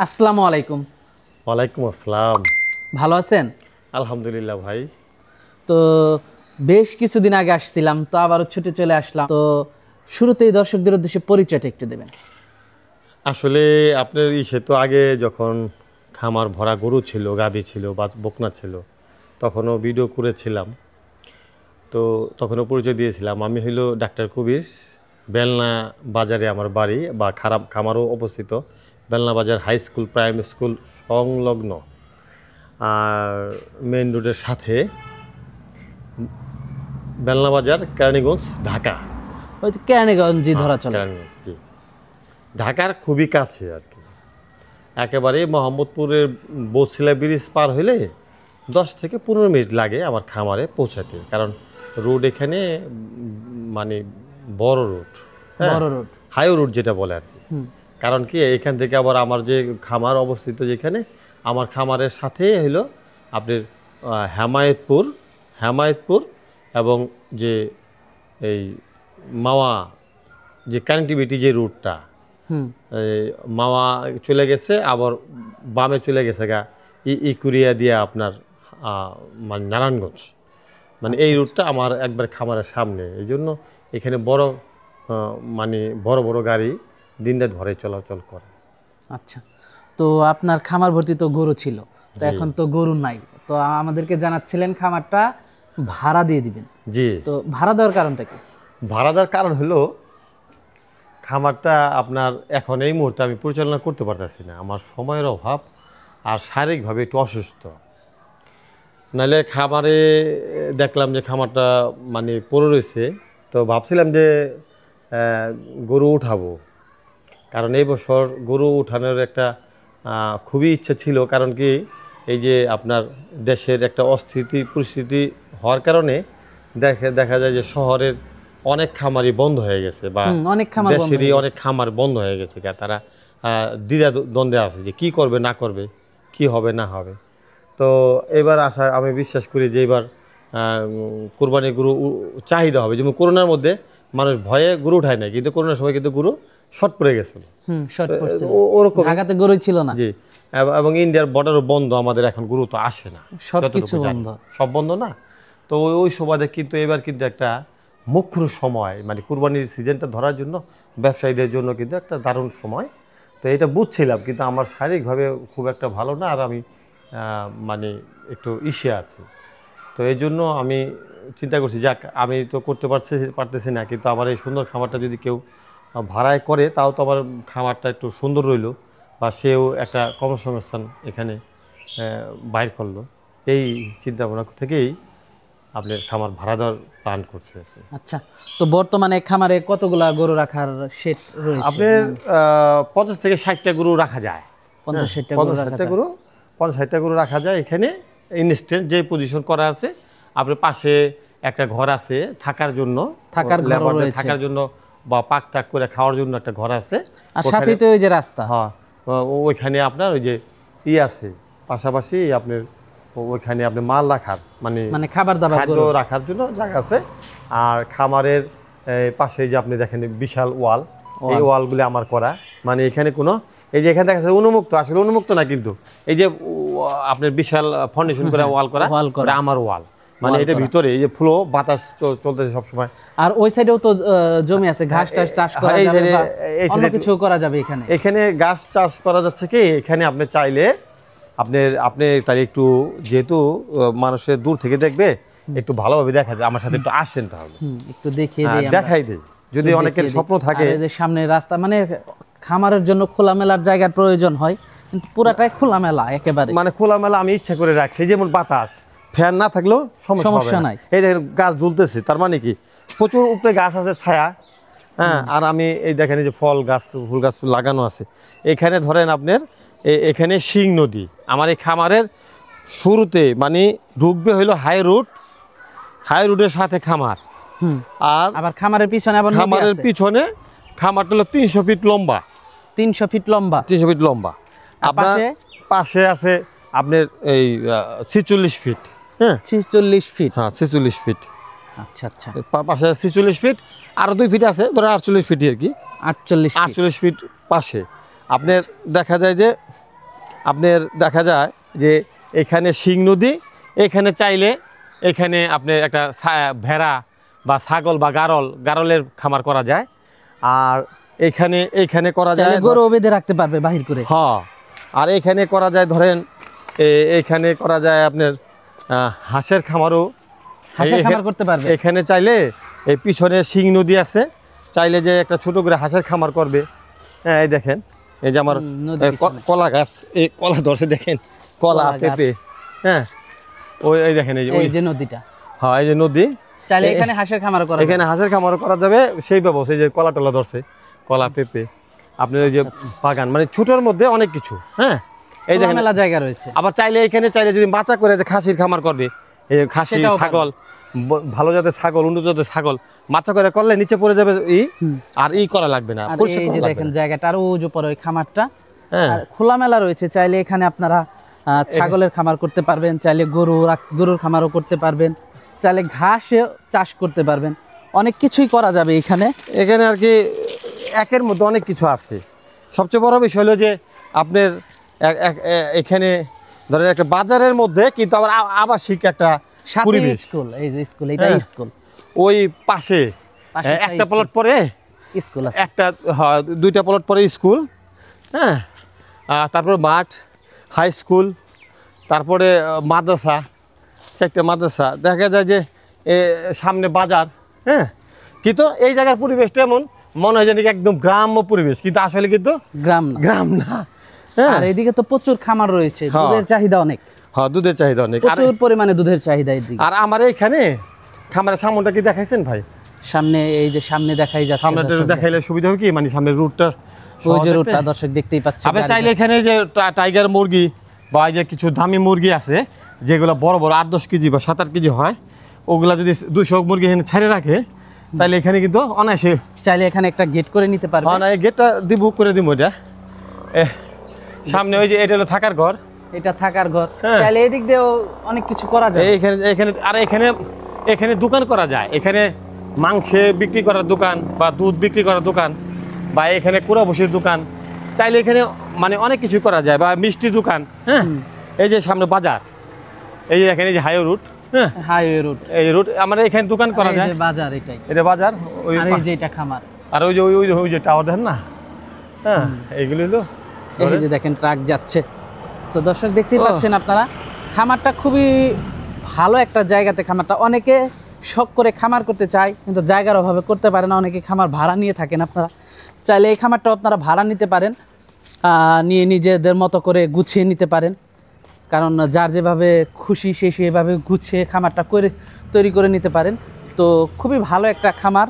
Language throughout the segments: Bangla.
আসসালামু আলাইকুম। ওয়ালাইকুম আসসালাম। ভালো আছেন? আলহামদুলিল্লাহ ভাই। তো বেশ কিছুদিন আগে আসছিলাম, তো আবারও ছুটে চলে আসলাম। তো শুরুতেই দর্শকদের উদ্দেশ্যে পরিচয়টা একটু দেবেন। আসলে আপনার ইসে তো আগে যখন খামার ভরা গরু ছিল, গাভী ছিল বা বকনা ছিল, তখনও ভিডিও করেছিলাম। তো তখনও পরিচয় দিয়েছিলাম। আমি হইল ডাক্তার কবির, বেলনা বাজারে আমার বাড়ি বা খামারও অবস্থিত। বেলনা বাজার হাই স্কুল প্রাইমারি স্কুল সংলগ্ন আর মেইন রোডের সাথে, বেলনা বাজার কেরানীগঞ্জ, ঢাকা। ওই তো কেরানীগঞ্জই ধরা চলে। কেরানীগঞ্জ, জি, ঢাকার খুবই কাছে আর কি। একেবারে মোহাম্মদপুরের বছিলা ব্রিজ পার হইলে 10 থেকে 15 মিনিট লাগে আমার খামারে পৌঁছাতে। কারণ রোড এখানে মানে বড় রোড, বড় রোড, হাই রোড যেটা বলে আর কি। কারণ কি এখান থেকে আবার আমার যে খামার অবস্থিত, যেখানে আমার খামারের সাথে হইলো আপনার হেমায়েতপুর এবং যে এই মাওয়া যে কানেক্টিভিটি যে রুটটা, মাওয়া চলে গেছে, আবার বামে চলে গেছে গা ইকুরিয়া দিয়ে আপনার মানে নারায়ণগঞ্জ, মানে এই রুটটা আমার একবার খামারের সামনে। এই জন্য এখানে মানে বড় বড় গাড়ি দিনরাত ভরে চলাচল করে। আচ্ছা, তো আপনার খামার ভর্তি তো গরু ছিল, তো এখন তো গরু নাই, তো আমাদেরকে জানাচ্ছিলেন খামারটা ভাড়া দিয়ে দিবেন। জি, তো ভাড়া দেওয়ার কারণটা কি? ভাড়া দেওয়ার কারণ হলো খামারটা আপনার এখন এই মুহূর্তে আমি পরিচালনা করতে পারতেছি না, আমার সময়ের অভাব আর শারীরিকভাবে একটু অসুস্থ। নাহলে খামারে দেখলাম যে খামারটা মানে পড়ে রয়েছে, তো ভাবছিলাম যে গরু উঠাবো। কারণ এই বছর গরু উঠানোর একটা খুবই ইচ্ছা ছিল। কারণ কি এই যে আপনার দেশের একটা অস্থিতি পরিস্থিতি হওয়ার কারণে দেখা যায় যে শহরের অনেক খামারই বন্ধ হয়ে গেছে, বা দেশেরই অনেক খামার বন্ধ হয়ে গেছে। তারা দ্বিধা দ্বন্দ্বে আছে যে কি করবে না করবে, কি হবে না হবে। তো এবার আমি বিশ্বাস করি যে এবার কোরবানি গরু চাহিদা হবে। যেমন করোনার মধ্যে মানুষ ভয়ে গরু উঠায় নাই, কিন্তু করোনার সময় কিন্তু গরু শর্ট পড়ে গেছিল। ওরকম ঢাকাতে গরু ছিল না। জি, এবং ইন্ডিয়ার বর্ডারও বন্ধ, আমাদের এখন গরু তো আসে না, সব বন্ধ না। তো ওই সুবাদে কিন্তু এবার কিন্তু একটা মুখ্য সময়, মানে কুরবানির সিজনটা ধরার জন্য ব্যবসায়ীদের জন্য কিন্তু একটা দারুণ সময়। তো এটা বুঝছিলাম, কিন্তু আমার শারীরিকভাবে খুব একটা ভালো না, আর আমি মানে একটু ইসে আছি। তো এই জন্য আমি চিন্তা করছি, যাক আমি তো করতে পারতেছি না, কিন্তু আমার এই সুন্দর খামারটা যদি কেউ ভাড়ায় করে, তাও তো আমার খামারটা একটু সুন্দর রইল, বা সেও একটা কর্মসংস্থান এখানে বাইর করলো। এই চিন্তা ভাবনা থেকেই আপনার খামার ভাড়া দেওয়ার প্ল্যান করছে। আচ্ছা, তো বর্তমানে খামারে কতগুলা গরু রাখার সেট রয়েছে? আপনার 50 থেকে 60টা গরু রাখা যায়। 50-60টা গরু রাখা যায় এখানে। ইনস্ট্যান্ট যে পজিশন করা আছে, আপনার পাশে একটা ঘর আছে থাকার জন্য, থাকার জন্য বা পাক টাক করে খাওয়ার জন্য একটা ঘর আছে, আর সাথেই তো ওই যে রাস্তা। হ্যাঁ, ওইখানে আপনার ওই যে আছে, পাশাপাশি আপনার ওইখানে আপনি মাল রাখার মানে খাবার দাবার খাদ্য রাখার জন্য জায়গা আছে। আর খামারের পাশে যে আপনি দেখেন বিশাল ওয়াল, এই ওয়ালগুলি আমার করা, মানে এখানে কোনো এই যে এখানে দেখা যাচ্ছে উন্মুক্ত, আসলে উন্মুক্ত না, কিন্তু এই যে আপনার বিশাল ফাউন্ডেশন করে ওয়াল করা, আমার ওয়াল, মানে এটা ভিতরে এই যে ফ্লো বাতাস চলতেছে সবসময়। আর ওই সাইডেও তো জমি আছে, ঘাস টাস চাষ করা যাবে, অন্য কিছু করা যাবে এখানে। এখানে ঘাস চাষ করা যাচ্ছে কি, এখানে আপনি চাইলে আপনি তাহলে একটু, যেহেতু মানুষের দূর থেকে দেখবে, একটু ভালোভাবে দেখা যায়, আমার সাথে একটু আসেন, তাহলে একটু দেখাই দেই, যদি অনেকের স্বপ্ন থাকে। যে সামনে রাস্তা, মানে খামারের জন্য খোলামেলার জায়গার প্রয়োজন হয়, কিন্তু পুরাটাই খোলামেলা, একেবারে মানে খোলামেলা আমি ইচ্ছা করে রাখছি। যেমন বাতাস, ফ্যান না থাকলেও সমস্যা নাই। এই দেখেন গাছ ঝুলতেছে, তার মানে কি প্রচুর উপরে গাছ আছে, ছায়া। হ্যাঁ, আর আমি এই দেখেন যে ফল গাছ, ফুল গাছ লাগানো আছে। এখানে ধরেন আপনার এখানে সিং নদী, আমার এই খামারের শুরুতে মানে ঢুকবে হইলো হাই রোডের সাথে খামার। আর আবার খামারের পিছনে খামারটা হলো 300 ফিট লম্বা। 300 ফিট লম্বা। আপনার পাশে আছে আপনার এই 46 ফিট। হ্যাঁ, 46 ফিট। হ্যাঁ, 46 ফিট। আচ্ছা আচ্ছা, পাশে 46 ফিট, আরো 2 ফিট আছে, ধরো 48 ফিট আর কি। 48 ফিট পাশে আপনার দেখা যায় যে আপনার দেখা যায় যে এখানে শিং নদী, এখানে চাইলে এখানে আপনার একটা ভেড়া বা ছাগল বা গারলের খামার করা যায়। আর এইখানে করা যায় গরু বেঁধে রাখতে পারবে বাহির করে। হ্যাঁ, আর এখানে করা যায় ধরেন এখানে করা যায় আপনার হাঁসের খামারও খামার করতে পারবে। এখানে চাইলে এই পিছনে শিং নদী আছে, চাইলে যে একটা ছোট করে হাঁসের খামার করবে। হ্যাঁ, এই দেখেন এই যে আমার কলা গাছ, এই কলা ধরছে দেখেন, কলা পেঁপে। হ্যাঁ, এই দেখেন এই যে নদীটা, হ্যাঁ এই যে নদী, চাইলে এখানে হাঁসের খামার করা, এখানে হাঁসের খামারও করা যাবে সেই ব্যবস্থা। এই যে কলা টলা ধরছে, কলা পেঁপে, আপনার ওই যে বাগান, মানে ছোটোর মধ্যে অনেক কিছু। হ্যাঁ, এই দেখেন মেলা জায়গা রয়েছে। আবার চাইলে চাইলে যদি বাঁচা করে যে খাসির খামার করবে, এই খাসি ছাগল, ভালো জাতের ছাগল, উন্নত জাতের ছাগল মাচা করে করলে নিচে পড়ে যাবে আর করা লাগবে না। এই যে দেখেন জায়গাটা আর ওই যে পরে ওই খামারটা খোলামেলা রয়েছে, চাইলে এখানে আপনারা ছাগলের খামার করতে পারবেন, চাইলে গরুর খামারও করতে পারবেন, চাইলে ঘাসে চাষ করতে পারবেন, অনেক কিছুই করা যাবে এখানে। আর কি একের মধ্যে অনেক কিছু আছে। সবচেয়ে বড় বিষয় হলো যে আপনার এখানে ধরেন একটা বাজারের মধ্যে কিন্তু আবার আবাসিক একটা পরিবেশ। স্কুল, এই যে স্কুল, এটা স্কুল, ওই পাশে একটা প্লট পরে স্কুল আছে, একটা দুইটা প্লট পরে স্কুল। হ্যাঁ, তারপরে মাঠ, হাই স্কুল, তারপরে মাদ্রাসা, 4টা মাদ্রাসা। দেখা যায় যে সামনে বাজার। হ্যাঁ, কিন্তু এই জায়গার পরিবেশটা এমন মনে হয় যেন একদম গ্রাম্য পরিবেশ, কিন্তু আসলে কিন্তু গ্রাম না। আর এদিকে তো প্রচুর খামার রয়েছে, দুধের চাহিদা অনেক। হ্যাঁ, দুধের চাহিদা অনেক, প্রচুর পরিমাণে দুধের চাহিদা এদিকে। আর আমার এইখানে খামারের সামনটা কি দেখাইছেন ভাই? সামনে এই যে সামনে দেখাই যাচ্ছে, সামনেটা দেখাইলে সুবিধা হবে কি, মানে সামনের রুটটা, ওই যে রুটটা দর্শক দেখতেই পাচ্ছেন। আপনি চাইলে এখানে যে টাইগার মুরগি বা যে কিছু দামি মুরগি আছে যেগুলো বড় বড় 8-10 কেজি বা 7-8 কেজি হয়, ওগুলা যদি 200 মুরগি এখানে ছেড়ে রাখে, তাহলে এখানে কিন্তু অনায়াসে চাইলে এখানে একটা গেট করে নিতে পারবে। হ্যাঁ, না এই গেটটা বুক করে দিব। এটা সামনে ওই যে এটা হলো থাকার ঘর, এটা থাকার ঘর। চাইলে এদিক দিয়েও অনেক কিছু করা যায়। এখানে দোকান করা যায়। এখানে মাংস বিক্রি করার দোকান বা দুধ বিক্রি করার দোকান বা এখানে কুড়া বসির দোকান, চাইলে এখানে মানে অনেক কিছু করা যায়, বা মিষ্টির দোকান। হ্যাঁ, এই যে সামনে বাজার, এই যে এখানে যে হাইওয়ে রুট, হ্যাঁ হাইওয়ে রুট, এই রুট আমরা এখানে দোকান করা যায়। বাজার, এটা বাজার, ওই যে এটা খামার, আর ওই যে ওই যে টাওয়ার দেখেন না। হ্যাঁ, এইগুলো হলো, এই যে দেখেন ট্রাক যাচ্ছে। তো দর্শক দেখতেই পাচ্ছেন আপনারা, খামারটা খুবই ভালো একটা জায়গাতে। খামারটা অনেকে শখ করে খামার করতে চায়, কিন্তু জায়গার অভাবে করতে পারে না। অনেকে খামার ভাড়া নিয়ে থাকেন, আপনারা চাইলে এই খামারটাও আপনারা ভাড়া নিতে পারেন, নিয়ে নিজেদের মতো করে গুছিয়ে নিতে পারেন। কারণ যার যেভাবে খুশি সে সেভাবে গুছিয়ে খামারটা তৈরি করে নিতে পারেন। তো খুবই ভালো একটা খামার,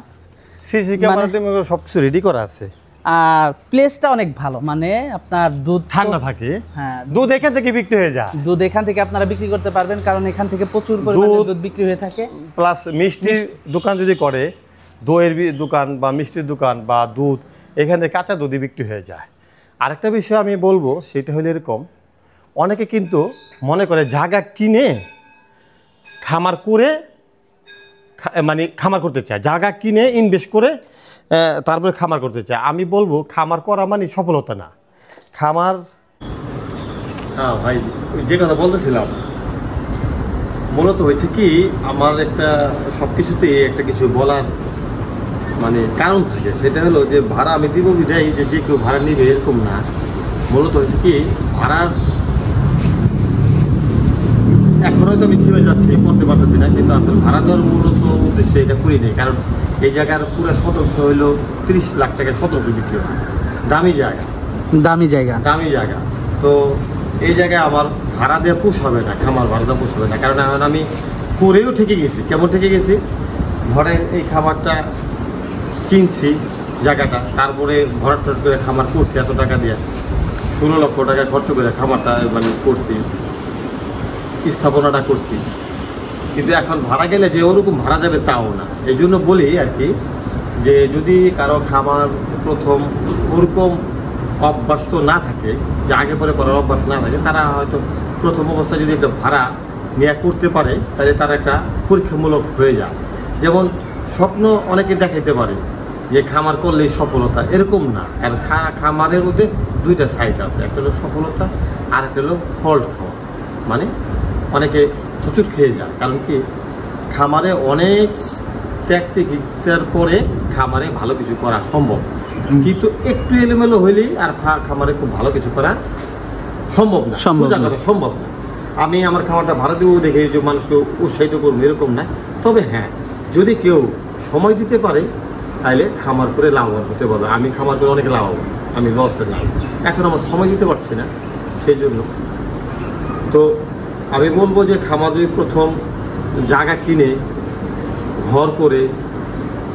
সিসি ক্যামেরা সব কিছু রেডি করা আছে। আর প্লেসটা অনেক ভালো, মানে আপনার দুধ ঠান্ডা থাকে। হ্যাঁ, দুধ এখান থেকে বিক্রি হয়ে যায়, দুধ এখান থেকে আপনারা বিক্রি করতে পারবেন, কারণ এখান থেকে প্রচুর পরিমাণে দুধ বিক্রি হয়ে থাকে। প্লাস মিষ্টির দোকান যদি করে, দইয়ের দোকান বা মিষ্টির দোকান বা দুধ, এখান থেকে কাঁচা দুধই বিক্রি হয়ে যায়। আরেকটা বিষয় আমি বলবো, সেটা হলো এরকম, অনেকে কিন্তু মনে করে জায়গা কিনে খামার করে, মানে খামার করতে চায়, জায়গা কিনে ইনভেস্ট করে তারপরে খামার করতে চায়। আমি বলবো খামার করা মানে সফলতা না। খামার, হ্যাঁ ভাই, যে কথা বলতেছিলাম, মূলত হয়েছে কি, আমার একটা সব কিছুতেই একটা কিছু বলার মানে কারণ থাকে। সেটা হলো যে ভাড়া আমি দিব বিধায় যে কেউ ভাড়া নিবে এরকম না। মূলত হয়েছে কি, ভাড়ার এখন হয়তো আমি থেমে যাচ্ছি, করতে পারতেছি না, কিন্তু আসলে ভাড়া দেওয়ার মূলত উদ্দেশ্যে এটা করি নেই। কারণ এই জায়গার পুরো শতাংশ হইলো 30 লাখ টাকার শতাংশ বিক্রি হয়। দামি জায়গা। তো এই জায়গায় আমার ভাড়া দেওয়া পোষাবে না, খামার ভাড়া দেওয়া পোষাবে না। কারণ এখন আমি করেও ঠেকে গেছি। কেমন ঠেকে গেছি, ধরেন এই খামারটা কিনছি জায়গাটা, তারপরে ভরাট করে খামার করছি এত টাকা দিয়ে, 16 লক্ষ টাকা খরচ করে খামারটা মানে করছি, স্থাপনাটা করছি। কিন্তু এখন ভাড়া গেলে যে ওরকম ভাড়া যাবে তাও না। এই জন্য বলি আর কি, যে যদি কারো খামার প্রথম ওরকম অভ্যাস তো না থাকে, যে আগে পরে করার অভ্যাস না থাকে, তারা হয়তো প্রথম অবস্থায় যদি একটা ভাড়া নেওয়া করতে পারে, তাহলে তার একটা পরীক্ষামূলক হয়ে যায়। যেমন স্বপ্ন অনেকে দেখাইতে পারে যে খামার করলেই সফলতা, এরকম না। আর খামারের মধ্যে দুইটা সাইড আছে, একটা হলো সফলতা আর একটা হলো ফল্ট খাওয়া। মানে অনেকে প্রচুর খেয়ে যায়, কারণ কি খামারে অনেক ত্যাগ পরে খামারে ভালো কিছু করা সম্ভব, কিন্তু একটু এলোমেলো হইলেই আর খামারে খুব ভালো কিছু করা সম্ভব না, সম্ভব না। আমি আমার খামারটা ভাড়া দেবো দেখে যে মানুষকে উৎসাহিত করবো এরকম না। তবে হ্যাঁ, যদি কেউ সময় দিতে পারে তাহলে খামার করে লাভবান হতে পারবে। আমি খামার করে অনেক লাভবান, আমি লসে নাই, এখন আমার সময় দিতে পারছি না, সেই জন্য। তো আমি বলবো যে খামার যদি প্রথম জায়গা কিনে ঘর করে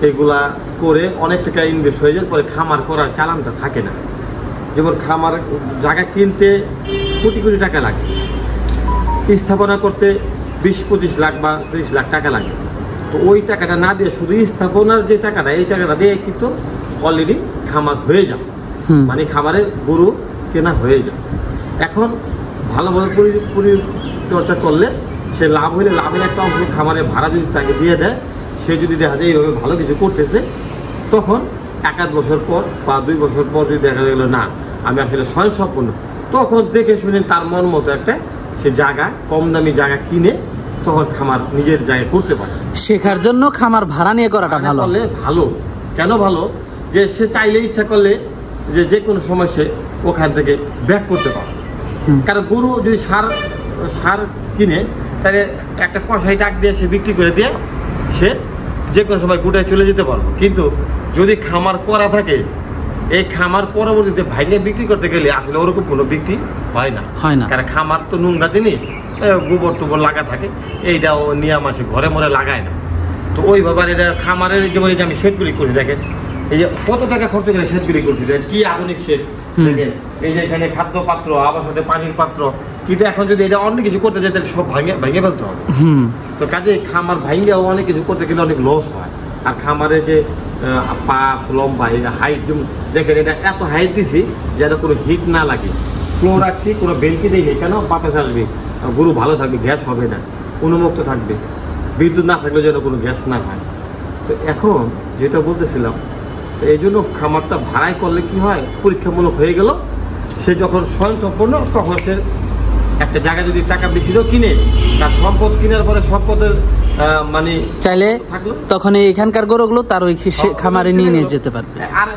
এগুলা করে অনেক টাকা ইনভেস্ট হয়ে যায়, পরে খামার করার চালানটা থাকে না। যেমন খামার জায়গা কিনতে কোটি কোটি টাকা লাগে, স্থাপনা করতে 20-25 লাখ বা 30 লাখ টাকা লাগে। তো ওই টাকাটা না দিয়ে শুধু স্থাপনার যে টাকাটা, এই টাকাটা দিয়ে কিন্তু অলরেডি খামার হয়ে যায়, মানে খামারের গরু কেনা হয়ে যায়। এখন ভালোভাবে পরিচর্যা করলে সে লাভ হইলে লাভের একটা অংশ খামারে ভাড়া যদি তাকে দিয়ে দেয়, সে যদি দেখা যায় এইভাবে ভালো কিছু করতেছে, তখন 1-1 বছর পর বা 2 বছর পর যদি দেখা গেল না আমি আসলে স্বয়ংসম্পূর্ণ, তখন দেখে শুনে তার মন মতো একটা সে জায়গা, কম দামি জায়গা কিনে তখন খামার নিজের জায়গায় করতে পারে। শেখার জন্য খামার ভাড়া নিয়ে করাটা ভালো। ভালো কেন ভালো? যে সে চাইলে ইচ্ছা করলে যে কোনো সময় সে ওখান থেকে ব্যাক করতে পারে। কারণ গরু যদি সার কিনে তাহলে একটা কষাই টাক দিয়ে সে বিক্রি করে দিয়ে সে যে কোনো সময় গুটায় চলে যেতে পারবে। কিন্তু যদি খামার করা থাকে, এই খামার পরবর্তীতে ভাইলে বিক্রি করতে গেলে আসলে ওরকম কোনো বিক্রি হয় না। কারণ খামার তো নোংরা জিনিস, গোবর টোবর লাগা থাকে, এইটাও নিয়ম আছে, ঘরে মরে লাগায় না। তো ওইভাবে এটা খামারের যেমন এই যে আমি শেডগুলি করি, দেখেন এই যে কত টাকা খরচ করে শেডগুলি করছি, দেখেন কি আধুনিক শেড। দেখেন এই যে এখানে খাদ্য পাত্র, আবার সাথে পানির পাত্র, কিন্তু এখন যদি এটা অন্য কিছু করতে যায় তাহলে সব ভেঙে ফেলতে হবে। তো কাজে খামার ভাঙিয়াও অনেক কিছু করতে গেলে অনেক লস হয়। আর খামারে যে পাশ লম্বা হাইট, যেমন দেখেন এটা এত হাইট দিছি যেন কোনো হিট না লাগে, ফ্লো রাখছি, কোনো বেলকি দিই নেই, কেন বাতাস আসবে, গরু ভালো থাকবে, গ্যাস হবে না, উন্মুক্ত থাকবে, বিদ্যুৎ না থাকলে যেন কোনো গ্যাস না হয়। তো এখন যেটা বলতেছিলাম, তো এই জন্য খামারটা ভাড়াই করলে কি হয়, পরীক্ষামূলক হয়ে গেল, সে যখন স্বয়ংসম্পূর্ণ তখন সে একটা জায়গা যদি টাকা বেশি কিনে, তার সম্পদ কেনার পরে সম্পদের মানে চাইলে তখন এখানকার গরুগুলো তার ওই খামারে নিয়ে যেতে পারবে। আর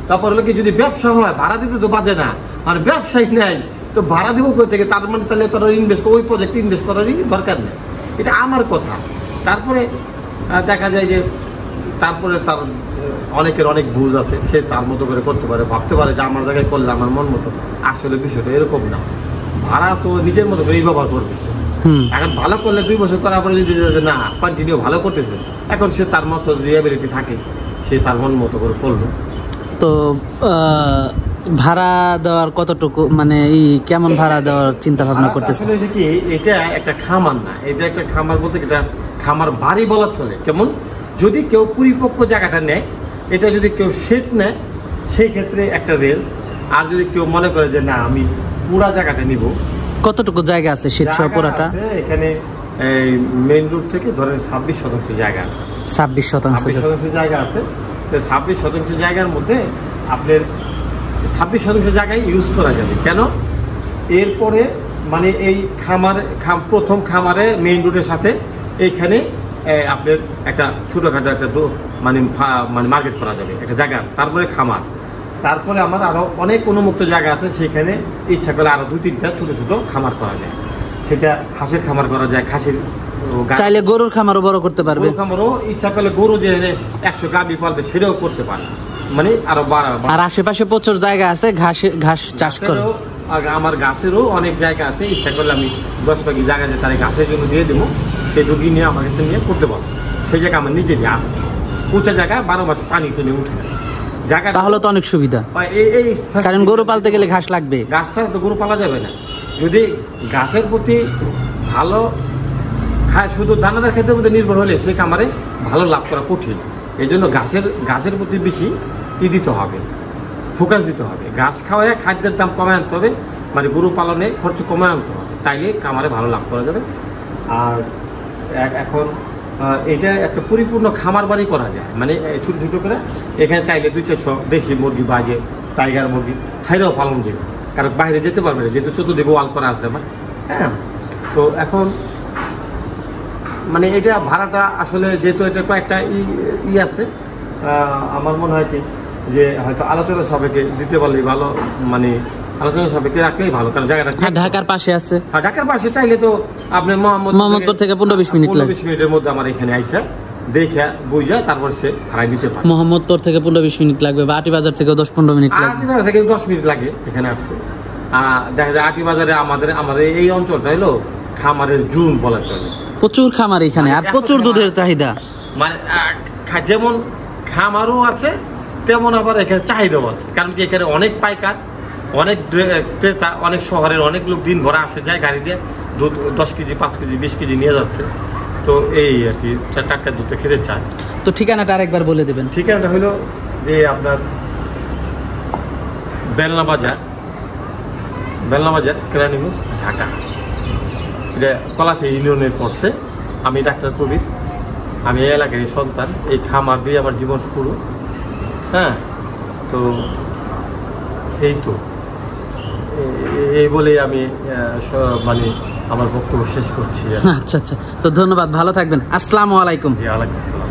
তারপর হলো কি, যদি ব্যবসা হয় ভাড়া দিতে তো বাজে না, আর ব্যবসায়ী নেই তো ভাড়া দিব কোথা থেকে, তার মানে তাহলে তারা ইনভেস্ট, ওই প্রজেক্টে ইনভেস্ট করারই দরকার নেই। এটা আমার কথা। তারপরে দেখা যায় যে তারপরে তার অনেকের অনেক বুঝ আছে, সে তার মতো করে করতে পারে, ভাবতে পারে যে আমার জায়গায় করলে আমার মন মতো। আসলে বিষয়টা এরকম না, ভাড়া তো নিজের মতো করেই ব্যবহার করবে। এখন ভালো করলে 2 বছর করার পরে যদি না কন্টিনিউ ভালো করতেছে, এখন সে তার মতো রিয়াবিলিটি থাকে, সে তার মন মতো করে করলো। তো ভাড়া দেওয়ার কতটুকু, মানে কেমন ভাড়া দেওয়ার চিন্তা ভাবনা করতেছে? আসলে কি, এটা একটা খামার না, এটা একটা খামার বলতে এটা খামার বাড়ি বলা চলে। কেমন, যদি কেউ পরিপক্ক জায়গাটা নেয়, এটা যদি কেউ শেড নেয় সেই ক্ষেত্রে একটা রেঞ্জ। আর যদি কেউ মনে করে যে না আমি পুরা জায়গাটা নিব, কতটুকু জায়গা আছে শেড সহ পুরাটা? এখানে মেইন রোড থেকে ধরেন 26% জায়গা আছে। 26% জায়গা আছে। 26% জায়গার মধ্যে আপনার 26% জায়গায় ইউজ করা যাবে। কেন? এরপরে মানে এই প্রথম খামারে মেইন রোডের সাথে এইখানে আপনার একটা ছোটোখাটো একটা মানে মার্কেট করা যাবে, একটা জায়গা আছে। তারপরে খামার, তারপরে আমার আরও অনেক উন্মুক্ত জায়গা আছে, সেখানে ইচ্ছা করলে আরও 2-3টা ছোটো ছোটো খামার করা যায়। সেটা হাঁসের খামার করা যায়, খাসির, চাইলে গরুর খামারও বড় করতে পারবে। গরুর খামারও ইচ্ছা করলে গরু যে 100 গাভী পালবে সেটাও করতে পারে, মানে আরো আর আশেপাশে প্রচুর জায়গা আছে ঘাস চাষ করে। আমার ঘাসেরও অনেক জায়গা আছে, ইচ্ছা করলে আমি 10 ভাগি জায়গা যে তার ঘাসের জন্য দিয়ে দেবো, সেই রুগী নিয়ে আমার কাছে নিয়ে করতে পারবো। সেই জায়গা আমার নিজেরই আছে, উঁচা জায়গা, 12 মাস পানি তুলে উঠে জায়গা, তাহলে তো অনেক সুবিধা। কারণ গরু পালতে গেলে ঘাস লাগবে, ঘাস ছাড়া তো গরু পালা যাবে না। যদি ঘাসের প্রতি ভালো খায়, শুধু দানাদার খাদ্যের মধ্যে নির্ভর হলে সে খামারে ভালো লাভ করা কঠিন। এই জন্য ঘাসের প্রতি বেশি দিতে হবে, ফোকাস দিতে হবে। ঘাস খাওয়ায় খাদ্যের দাম কমায় আনতে হবে, মানে গরু পালনে খরচ কমায় আনতে হবে, তাইলে খামারে ভালো লাভ করা যাবে। আর এখন এটা একটা পরিপূর্ণ খামার বাড়ি করা যায়, মানে ছোটো ছোটো করে এখানে চাইলে 2-400 দেশি মুরগি বা যে টাইগার মুরগি ছাইরেও পালন যাবে, কারণ বাইরে যেতে পারবে না, যেহেতু চতুর্দিকে ওয়াল করা আছে আমার। হ্যাঁ, তো এখন মানে এটা ভাড়াটা আসলে যেহেতু এটা কয়েকটা ই আছে, আমার মনে হয় কি যে হয়তো আলোচনা সাপেক্ষে দিতে পারলেই ভালো, মানে আলোচনা সাপেক্ষে রাখলেই ভালো, কারণ জায়গাটা ঢাকার পাশে আছে। হ্যাঁ, ঢাকার পাশে চাইলে তো আপনি মোহাম্মদপুর থেকে 15-20 মিনিট লাগে। 15-20 মিনিটের মধ্যে আমার এখানে আইসা দেখে বুঝা তারপর সে ভাড়াই দিতে পারে। মোহাম্মদপুর থেকে 15-20 মিনিট লাগবে, বা আটি বাজার থেকে 10-15 মিনিট লাগবে। আটি বাজার থেকে 10 মিনিট লাগে এখানে আসতে। দেখা যায় আটি বাজারে আমাদের এই অঞ্চলটা হলো খামারের জুন বলা চলে, প্রচুর খামার এখানে, আর প্রচুর দুধের চাহিদা। মানে যেমন খামারও আছে তেমন আবার এখানে চাহিদাও আছে, কারণ কি এখানে অনেক পাইকার, অনেক ক্রেতা, অনেক শহরের অনেক লোক দিন ভরা আসে যায় গাড়ি দিয়ে, দুধ 10 কেজি 5 কেজি 20 কেজি নিয়ে যাচ্ছে। তো এই আর কি টাটকা দুধটা খেতে চায়। তো ঠিকানাটা আরেকবার বলে দেবেন। ঠিকানাটা হলো যে আপনার বেলনা বাজার কেরানীগঞ্জ, ঢাকা। এটা কলাথি ইউনিয়নের পড়ছে। আমি ডাক্তার কবির, আমি এই এলাকারই সন্তান। এই খামার দিয়ে আমার জীবন শুরু। হ্যাঁ, তো এই তো এই বলেই আমি মানে আমার বক্তব্য শেষ করছি। আচ্ছা, তো ধন্যবাদ, ভালো থাকবেন। আসসালামু আলাইকুম। জি, ওয়ালাইকুম আসসালাম।